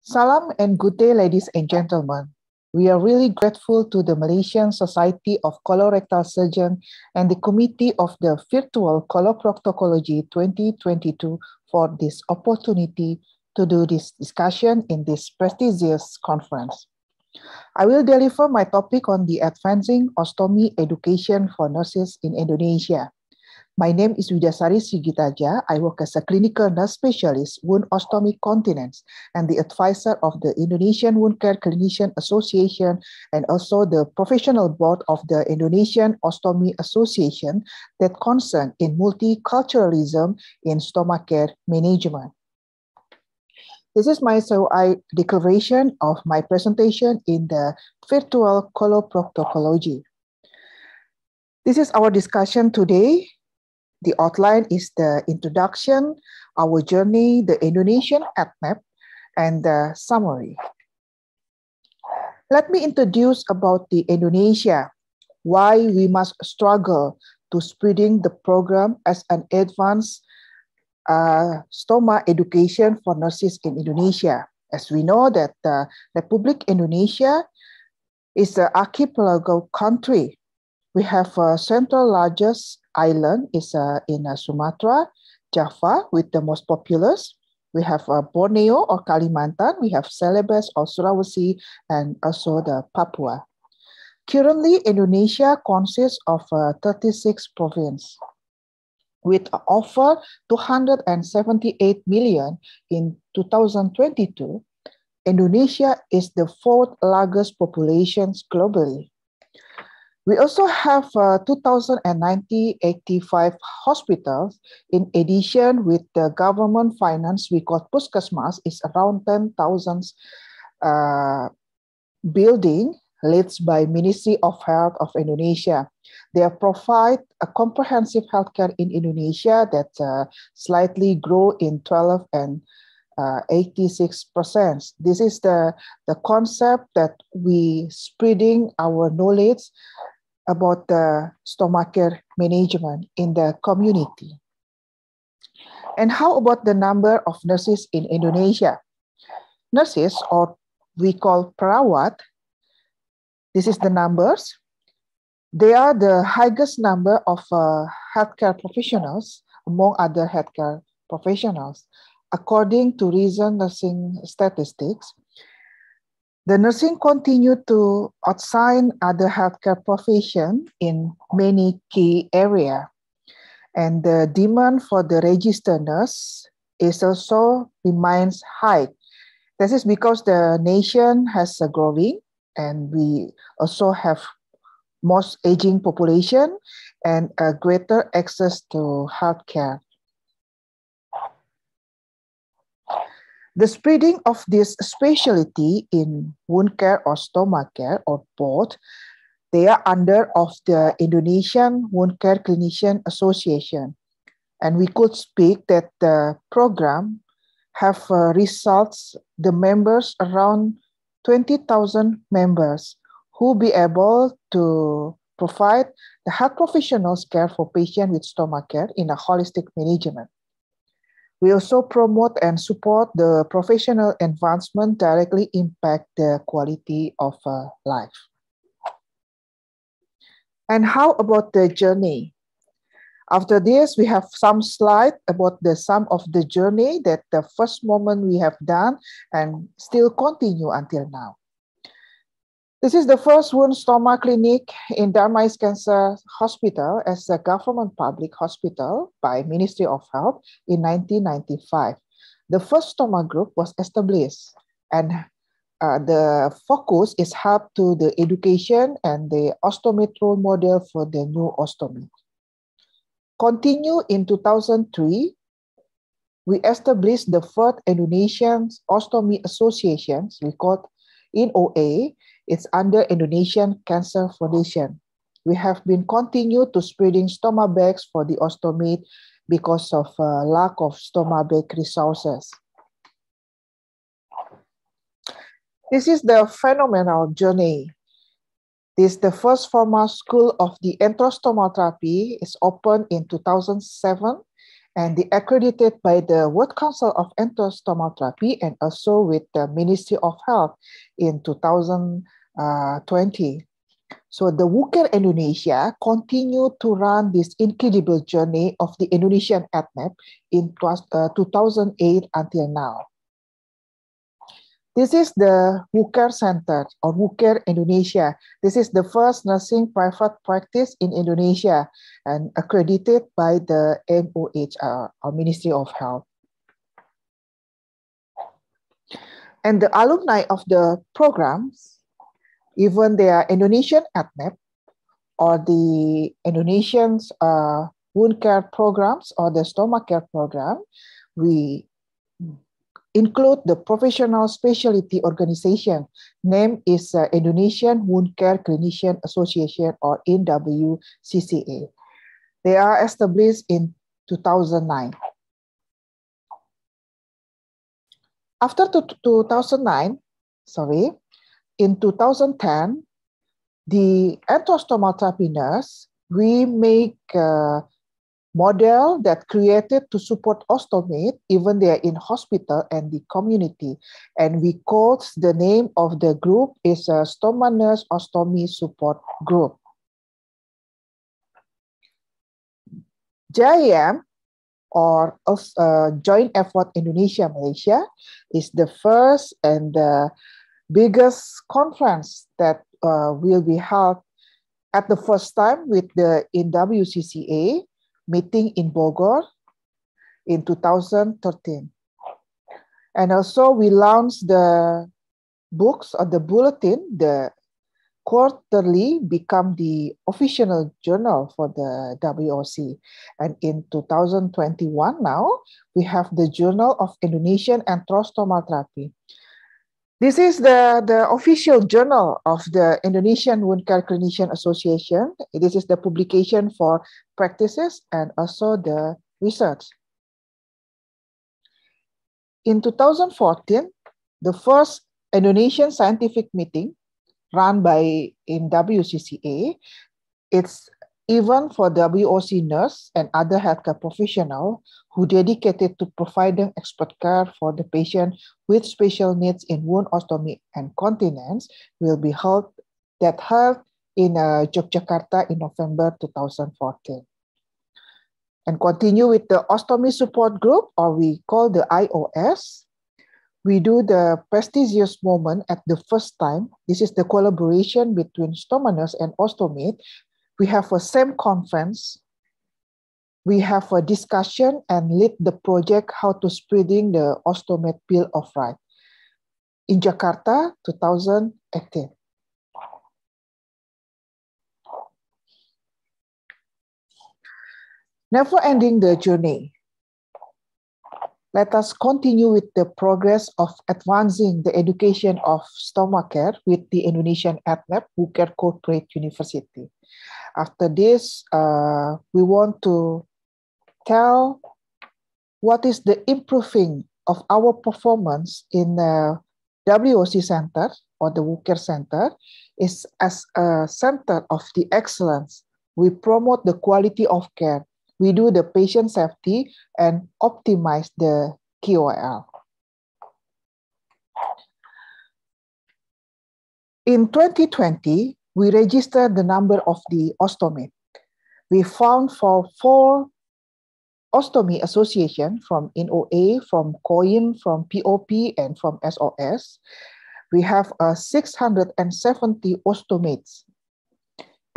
Salam and good day, ladies and gentlemen. We are really grateful to the Malaysian Society of Colorectal Surgeons and the Committee of the Virtual Coloproctology 2022 for this opportunity to do this discussion in this prestigious conference. I will deliver my topic on the advancing ostomy education for nurses in Indonesia. My name is Widasari Sigitaja. I work as a clinical nurse specialist, wound ostomy continence, and the advisor of the Indonesian Wound Care Clinician Association and also the professional board of the Indonesian Ostomy Association that concern in multiculturalism in stomach care management. This is my declaration of my presentation in the virtual coloproctology. This is our discussion today. The outline is the introduction, our journey, the Indonesian AdMap, and the summary. Let me introduce about the Indonesia, why we must struggle to spreading the program as an advanced stoma education for nurses in Indonesia. As we know that the Republic Indonesia is an archipelago country. We have a central largest island is in Sumatra, Java, with the most populous. We have Borneo or Kalimantan. We have Celebes or Sulawesi, and also the Papua. Currently, Indonesia consists of 36 provinces. With over 278 million in 2022, Indonesia is the fourth largest population globally. We also have 2,085 hospitals. In addition, with the government finance, we got Puskesmas is around 10,000 building led by Ministry of Health of Indonesia. They provide a comprehensive healthcare in Indonesia that slightly grow in 12 and 86%. This is the concept that we spreading our knowledge about the stomach care management in the community. And how about the number of nurses in Indonesia? Nurses, or we call perawat, this is the numbers. They are the highest number of healthcare professionals among other healthcare professionals. According to recent nursing statistics, the nursing continue to outshine other healthcare professions in many key areas. And the demand for the registered nurse is also remains high. This is because the nation has a growing, and we also have most aging population and a greater access to healthcare. The spreading of this specialty in wound care or stomach care or both, they are under of the Indonesian Wound Care Clinician Association. And we could speak that the program have results, the members around 20,000 members who be able to provide the health professionals care for patients with stomach care in a holistic management. We also promote and support the professional advancement directly impact the quality of life. And how about the journey? After this, we have some slide about the sum of the journey that the first moment we have done and still continue until now. This is the first wound stoma clinic in Darmais Cancer Hospital as a government public hospital by Ministry of Health in 1995. The first stoma group was established, and the focus is help to the education and the ostomy role model for the new ostomy. Continue in 2003, we established the first Indonesian Ostomy Association, we call in OA. It's under Indonesian Cancer Foundation. We have been continued to spreading stoma bags for the ostomy because of lack of stoma bag resources. This is the phenomenal journey. This is the first formal school of the enterostomal therapy. It's opened in 2007, and they accredited by the World Council of Endostomal Therapy and also with the Ministry of Health in 2020. So the Wocare Indonesia continued to run this incredible journey of the Indonesian ADNEP in 2008 until now. This is the Wocare Center or Wocare Indonesia. This is the first nursing private practice in Indonesia and accredited by the MOHR or Ministry of Health. And the alumni of the programs, even they are Indonesian ADNEP or the Indonesian wound care programs or the stomach care program, we include the professional specialty organization. Name is Indonesian Wound Care Clinician Association or INWCCA. They are established in 2009. After 2009, in 2010, the endostomal therapy nurse, we make model that created to support ostomate, even they are in hospital and the community. And we called the name of the group is a Stoma Nurse Ostomy Support Group. JIM, or Joint Effort Indonesia Malaysia, is the first and the biggest conference that will be held at the first time with the INWCCA meeting in Bogor in 2013. And also we launched the books or the bulletin, the quarterly become the official journal for the WOC. And in 2021 now, we have the Journal of Indonesian Endostomal Therapy. This is the official journal of the Indonesian Wound Care Clinician Association. This is the publication for practices and also the research. In 2014, the first Indonesian scientific meeting run by in WCCA, it's even for WOC nurse and other healthcare professional who dedicated to providing expert care for the patient with special needs in wound ostomy and continence will be held in Yogyakarta in November 2014. And continue with the ostomy support group, or we call the IOS. We do the prestigious moment at the first time. This is the collaboration between stoma nurse and ostomate. We have a same conference. We have a discussion and lead the project how to spreading the ostomate Bill of Rights in Jakarta, 2018. Never ending the journey. Let us continue with the progress of advancing the education of stomach care with the Indonesian ADNEP, Wocare Corporate University. After this, we want to tell what is the improving of our performance in the WOC Center or the Wocare Center is as a center of the excellence. We promote the quality of care. We do the patient safety and optimize the QOL. In 2020, we registered the number of the ostomate. We found for 4 ostomy association from INOA, from COIN, from POP, and from SOS. We have 670 ostomates.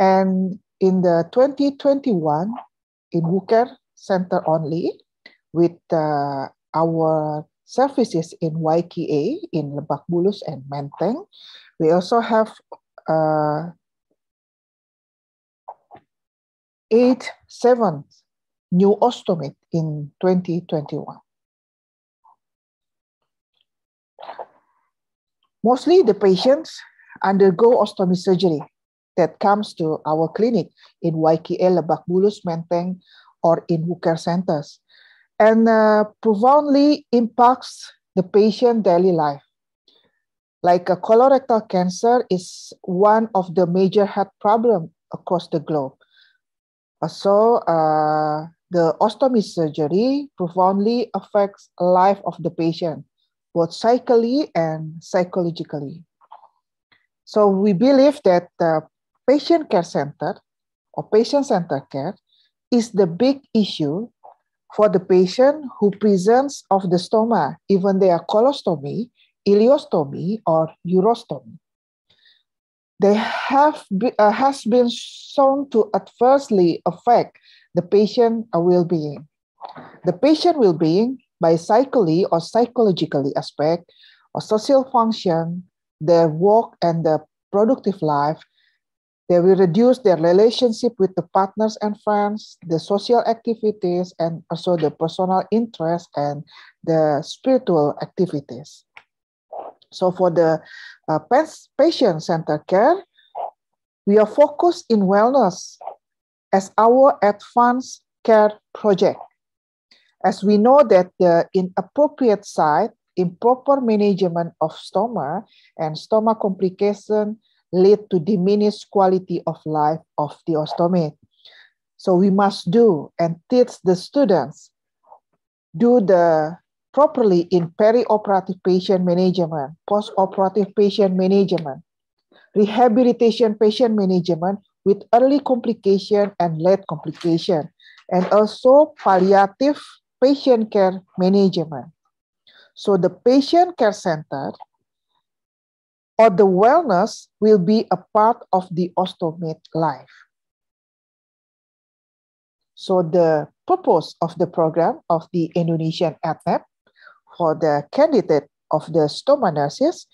And in the 2021, in Wocare Center only, with our services in YKA, in Lebak Bulus and Menteng, we also have 7 new ostomate in 2021. Mostly the patients undergo ostomy surgery that comes to our clinic in YKA, Lebak Bulus, Menteng, or in Wocare centers, and profoundly impacts the patient daily life. Like a colorectal cancer is one of the major health problems across the globe. So The ostomy surgery profoundly affects the life of the patient, both psychically and psychologically. So we believe that the patient care center or patient-centered care is the big issue for the patient who presents of the stoma, even they are colostomy, ileostomy, or urostomy. They has been shown to adversely affect the patient well-being. The patient well-being by psychically or psychologically aspect or social function, their work and the productive life. They will reduce their relationship with the partners and friends, the social activities, and also the personal interest and the spiritual activities. So for the patient-centered care, we are focused in wellness as our advanced care project. As we know that the inappropriate site, improper management of stoma and stoma complication lead to diminished quality of life of the ostomate. So we must do and teach the students, do the properly in perioperative patient management, post-operative patient management, rehabilitation patient management with early complication and late complication, and also palliative patient care management. So the patient care center or the wellness will be a part of the ostomate life. So the purpose of the program of the Indonesian ADNEP for the candidate of the stoma nurses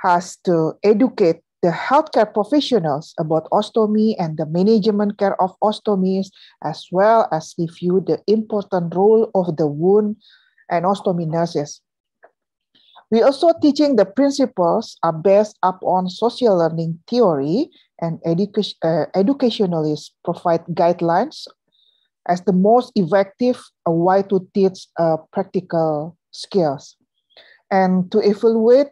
has to educate the healthcare professionals about ostomy and the management care of ostomies, as well as review the important role of the wound and ostomy nurses. We also teaching the principles are based upon social learning theory, and educationalists provide guidelines as the most effective way to teach practical skills. And to evaluate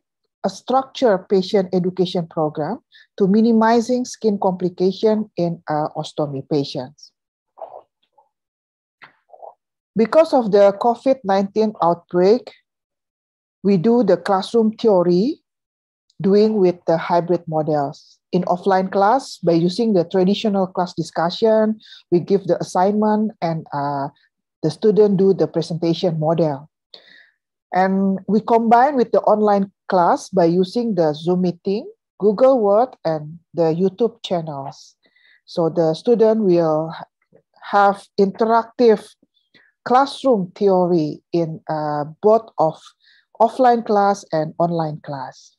a structured patient education program to minimizing skin complication in ostomy patients. Because of the COVID-19 outbreak, we do the classroom theory doing with the hybrid models. In offline class, by using the traditional class discussion, we give the assignment and the student do the presentation model. And we combine with the online class by using the Zoom meeting, Google Word, and the YouTube channels. So the student will have interactive classroom theory in both of offline class and online class.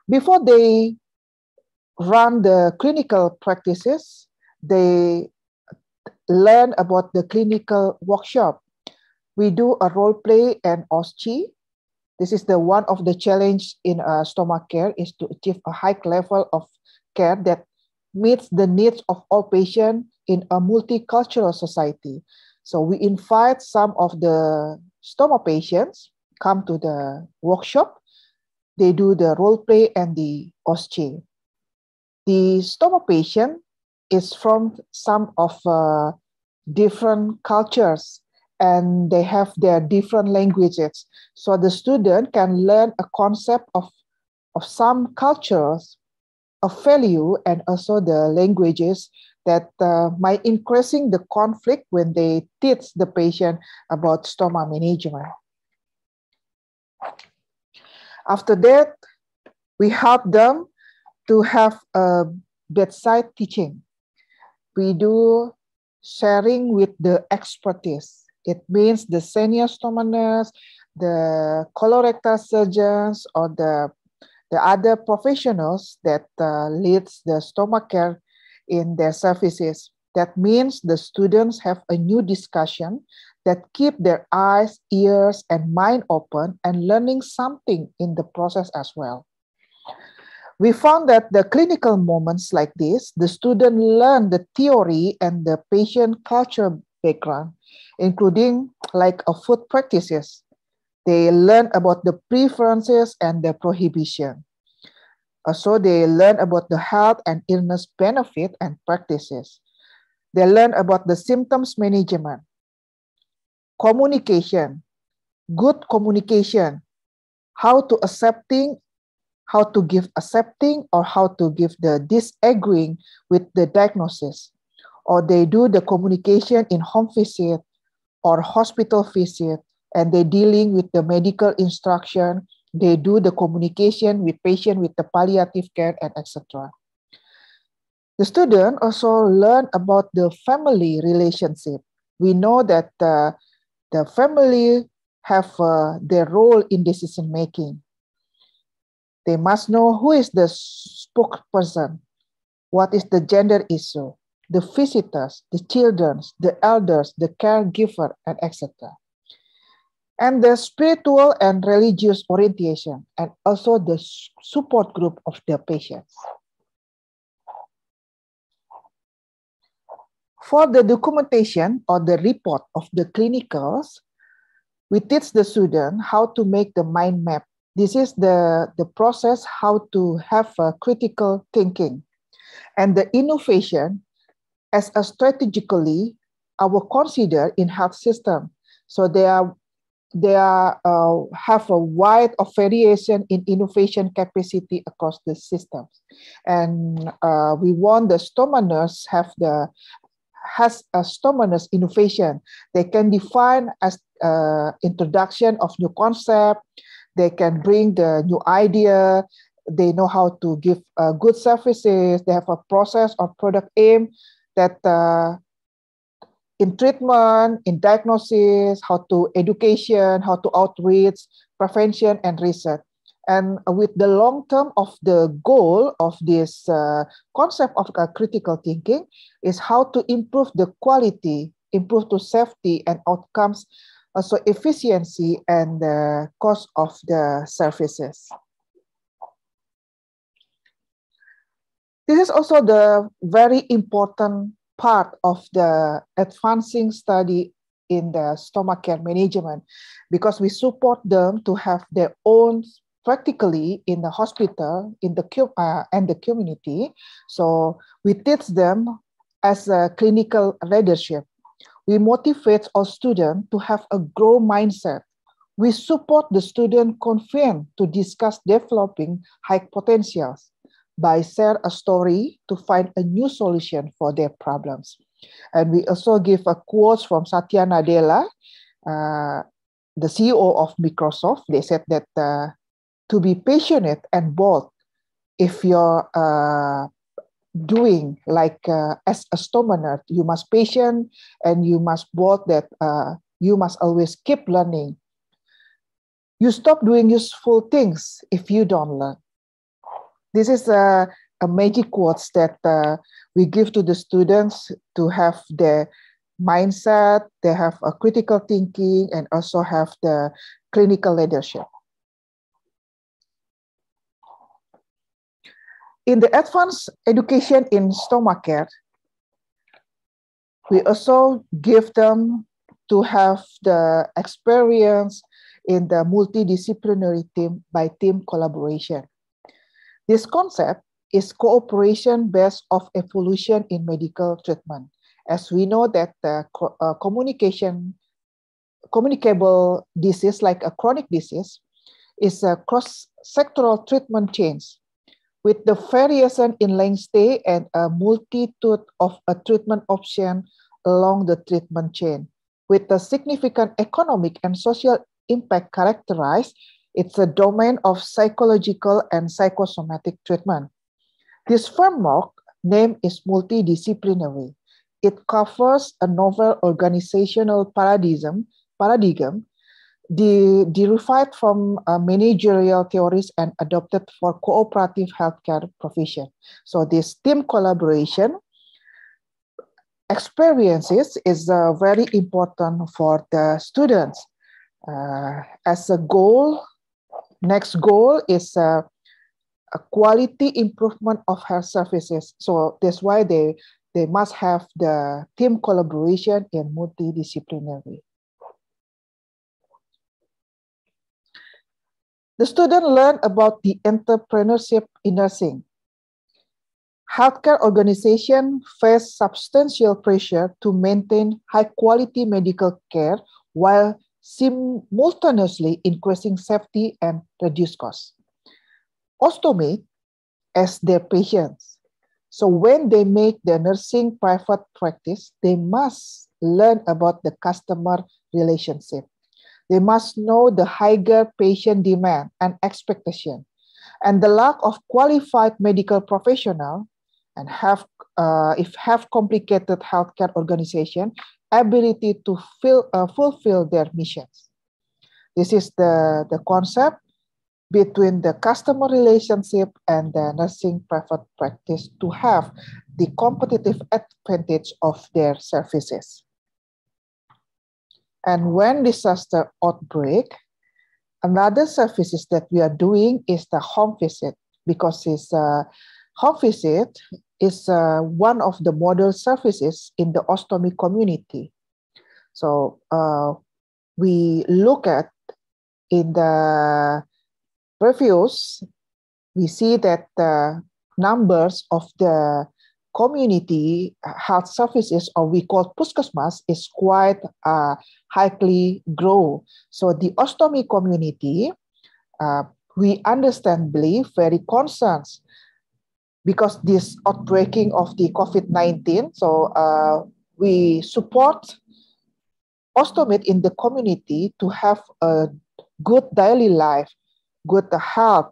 Before they run the clinical practices, they learn about the clinical workshop. We do a role play and OSCE. This is the one of the challenge in stomach care is to achieve a high level of care that meets the needs of all patients in a multicultural society. So we invite some of the stoma patients come to the workshop. They do the role play and the OSCE. The stoma patient is from some of different cultures, and they have their different languages. So the student can learn a concept of some cultures, of value, and also the languages that might increasing the conflict when they teach the patient about stoma management. After that, we help them to have a bedside teaching. We do sharing with the expertise. It means the senior stoma nurse, the colorectal surgeons, or the other professionals that leads the stoma care in their services. That means the students have a new discussion that keep their eyes, ears, and mind open and learning something in the process as well. We found that the clinical moments like this, the student learn the theory and the patient culture background, including like a food practices. They learn about the preferences and the prohibition. Also, they learn about the health and illness benefit and practices. They learn about the symptoms management, communication, good communication, how to give accepting or how to give the disagreeing with the diagnosis. Or they do the communication in home visit or hospital visit, and they're dealing with the medical instruction. They do the communication with patient with the palliative care and etc. The student also learn about the family relationship. We know that the family have their role in decision making. They must know who is the spokesperson, what is the gender issue, the visitors, the children, the elders, the caregiver, and etc. And the spiritual and religious orientation, and also the support group of the patients. For the documentation or the report of the clinicals, we teach the student how to make the mind map. This is the process how to have a critical thinking. And the innovation as a strategically our consider in health system. So they have a wide of variation in innovation capacity across the systems. And we want the stoma nurse has a stoma nurse innovation. They can define as introduction of new concept. They can bring the new idea. They know how to give good services. They have a process or product aim that in treatment, in diagnosis, how to education, how to outreach, prevention, and research. And with the long term of the goal of this concept of critical thinking is how to improve the quality, improve the safety and outcomes, also efficiency and the cost of the services. This is also the very important part of the advancing study in the stomach care management, because we support them to have their own practically in the hospital, in the and the community. So we teach them as a clinical leadership. We motivate our students to have a growth mindset. We support the student confident to discuss developing high potentials by share a story to find a new solution for their problems. And we also give a quote from Satya Nadella, the CEO of Microsoft. They said that to be passionate and bold, if you're doing like as a stoma nurse, you must patient and you must bold that you must always keep learning. You stop doing useful things if you don't learn. This is a magic quotes that we give to the students to have their mindset, they have a critical thinking, and also have the clinical leadership. In the advanced education in stomach care, we also give them to have the experience in the multidisciplinary team by team collaboration. This concept is cooperation based of evolution in medical treatment. As we know that the communicable disease like a chronic disease is a cross-sectoral treatment change with the variation in length stay and a multitude of a treatment option along the treatment chain. With the significant economic and social impact characterized, it's a domain of psychological and psychosomatic treatment. This framework name is multidisciplinary. It covers a novel organizational paradigm derived from managerial theories and adopted for cooperative healthcare provision. So this team collaboration experiences is very important for the students. As a goal, next goal is a quality improvement of health services. So that's why they must have the team collaboration in multidisciplinary. The student learn about the entrepreneurship in nursing. Healthcare organizations face substantial pressure to maintain high-quality medical care while simultaneously increasing safety and reduce costs. Ostomates as their patients. So when they make their nursing private practice, they must learn about the customer relationship. They must know the higher patient demand and expectation, and the lack of qualified medical professional, and if have complicated healthcare organization ability to fulfill their missions. This is the concept between the customer relationship and the nursing private practice to have the competitive advantage of their services. And when disaster outbreak, another services that we are doing is the home visit, because home visit is one of the model services in the ostomy community. So we look at in the reviews, we see that the numbers of the community health services, or we call puskesmas, is quite highly grow. So the ostomy community, we understandably very concerned because this outbreaking of the COVID-19. So we support ostomate in the community to have a good daily life, good health,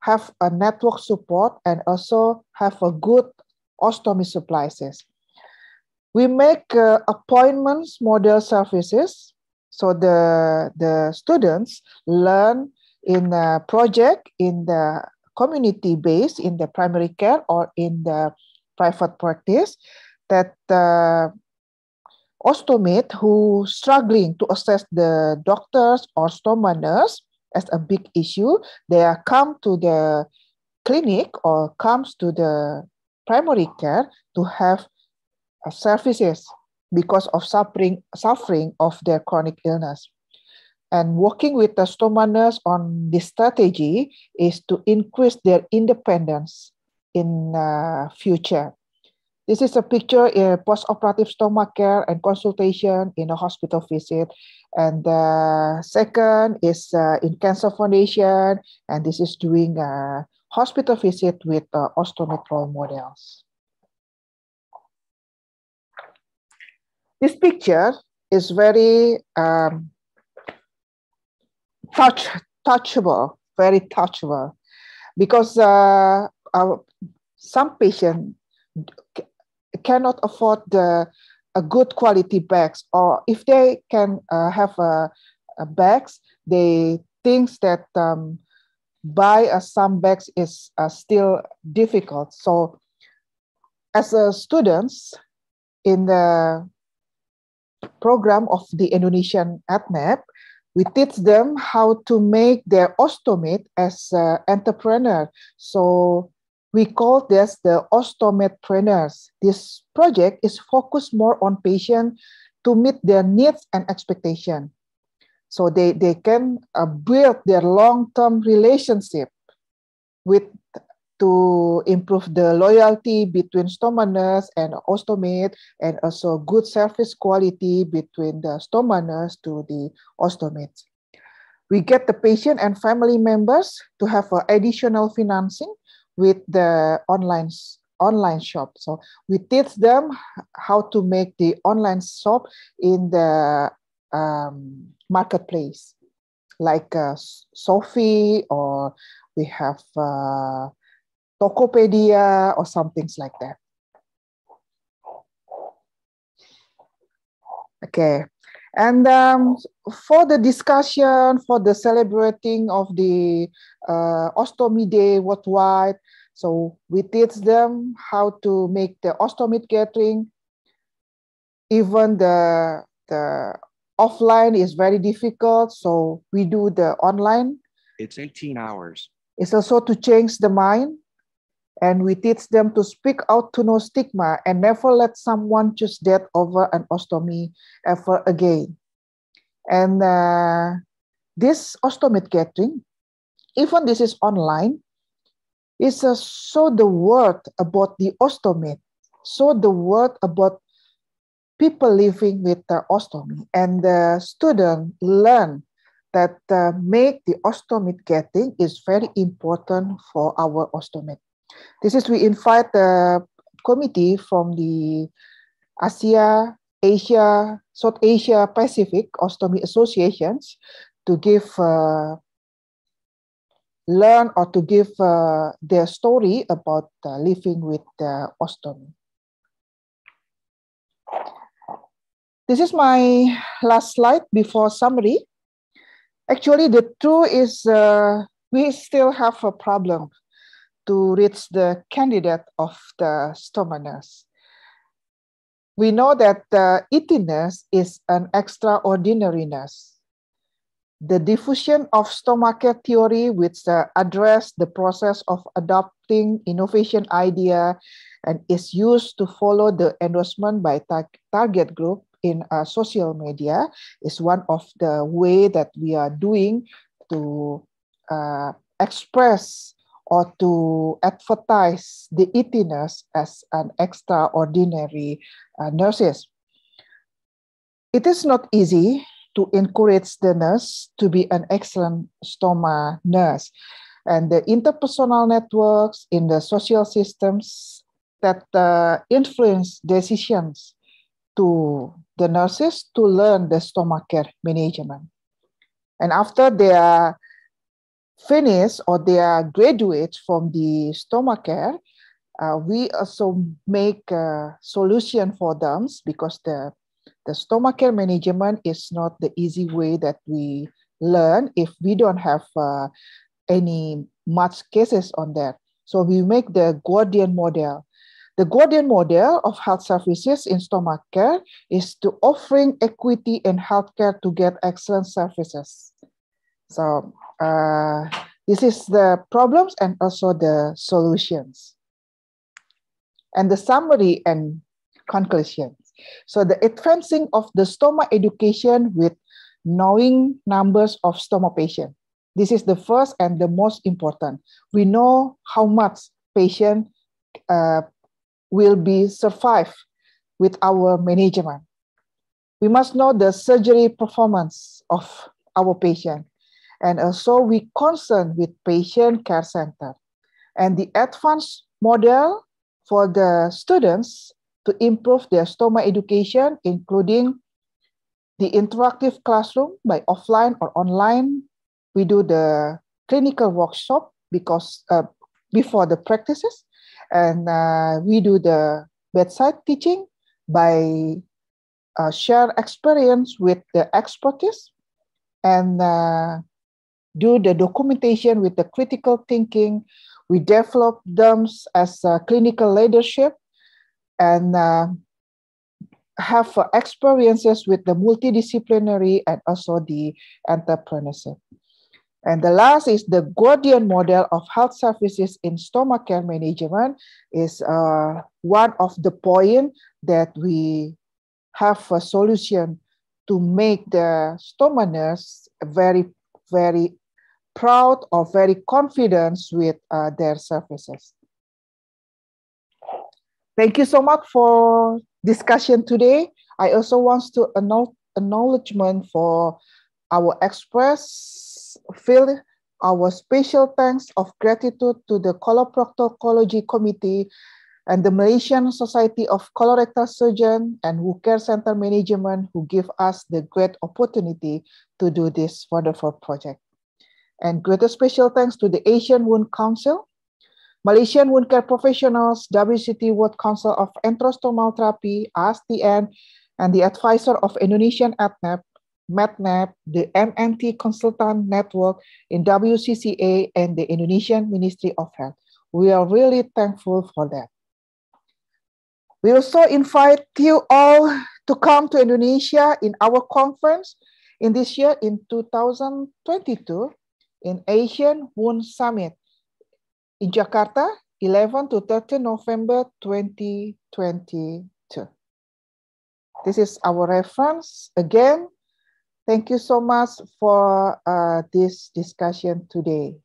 have a network support, and also have a good ostomy supplies. We make appointments model services, so the students learn in a project in the community base, in the primary care or in the private practice, that ostomate who struggling to assess the doctors or stoma nurse as a big issue, they come to the clinic or comes to the primary care to have services because of suffering of their chronic illness. And working with the stoma nurse on this strategy is to increase their independence in future. This is a picture in post-operative stomach care and consultation in a hospital visit. And the second is in Cancer Foundation, and this is doing a hospital visit with ostomate role models. This picture is very touchable, very touchable, because some patients cannot afford a good quality bags, or if they can have a bags, they think that buy some bags is still difficult. So as students in the program of the Indonesian ADNEP, we teach them how to make their ostomate as entrepreneur. So we call this the ostomatepreneurs. This project is focused more on patients to meet their needs and expectations. So they can build their long-term relationship to improve the loyalty between stoma nurse and ostomate, and also good service quality between the stoma nurse to the ostomates. We get the patient and family members to have additional financing with the online shop. So we teach them how to make the online shop in the marketplace, like Sophie, or we have Tokopedia or some things like that. Okay, and for the discussion, for the celebrating of the Ostomy Day worldwide, so we teach them how to make the ostomate gathering. Even the offline is very difficult, so we do the online. It's 18 hours. It's also to change the mind. And we teach them to speak out to no stigma and never let someone choose death over an ostomy ever again. And this ostomate gathering, even this is online, is show the word about the ostomy, show the word about people living with ostomy, and the student learn that make the ostomy getting is very important for our ostomy. This is we invite the committee from the Asia, South Asia Pacific Ostomy Associations to give learn or to give their story about living with ostomy. This is my last slide before summary. Actually, the truth is we still have a problem to reach the candidate of the stomach nurse. We know that the ET nurse is an extraordinary nurse. The diffusion of stomach care theory, which address the process of adopting innovation idea and is used to follow the endorsement by target group in social media, is one of the way that we are doing to express or to advertise the ET nurse as an extraordinary nurses. It is not easy to encourage the nurse to be an excellent stoma nurse. And the interpersonal networks in the social systems that influence decisions to the nurses to learn the stomach care management. And after they are finished or they are graduates from the stomach care, we also make a solution for them because the stomach care management is not the easy way that we learn if we don't have any much cases on that. So we make the Guardian model. The Guardian model of health services in stomach care is to offering equity in healthcare to get excellent services. So this is the problems and also the solutions. And the summary and conclusions. So the advancing of the stoma education with knowing numbers of stoma patients. This is the first and the most important. We know how much patient will be survive with our management. We must know the surgery performance of our patient. And also we concern with patient care center. And the advanced model for the students to improve their stoma education, including the interactive classroom by offline or online. We do the clinical workshop because before the practices, and we do the bedside teaching by share experience with the expertise, and do the documentation with the critical thinking. We develop them as clinical leadership and have experiences with the multidisciplinary and also the entrepreneurship. And the last is the Guardian model of health services in stomach care management is one of the points that we have a solution to make the stomach nurse very, very proud or very confident with their services. Thank you so much for discussion today. I also want to acknowledgement for our express field, our special thanks of gratitude to the Coloproctology Committee and the Malaysian Society of Colorectal Surgeon and Wocare Center Management who give us the great opportunity to do this wonderful project. And greater special thanks to the Asian Wound Council, Malaysian Wound Care Professionals, WCT World Council of Enterostomal Therapy, ASTN, and the advisor of Indonesian ADNAP, MedNap, the MNT Consultant Network in WCCA, and the Indonesian Ministry of Health. We are really thankful for that. We also invite you all to come to Indonesia in our conference in this year in 2022 in Asian Wound Summit in Jakarta, 11 to 13 November 2022. This is our reference. Again, thank you so much for this discussion today.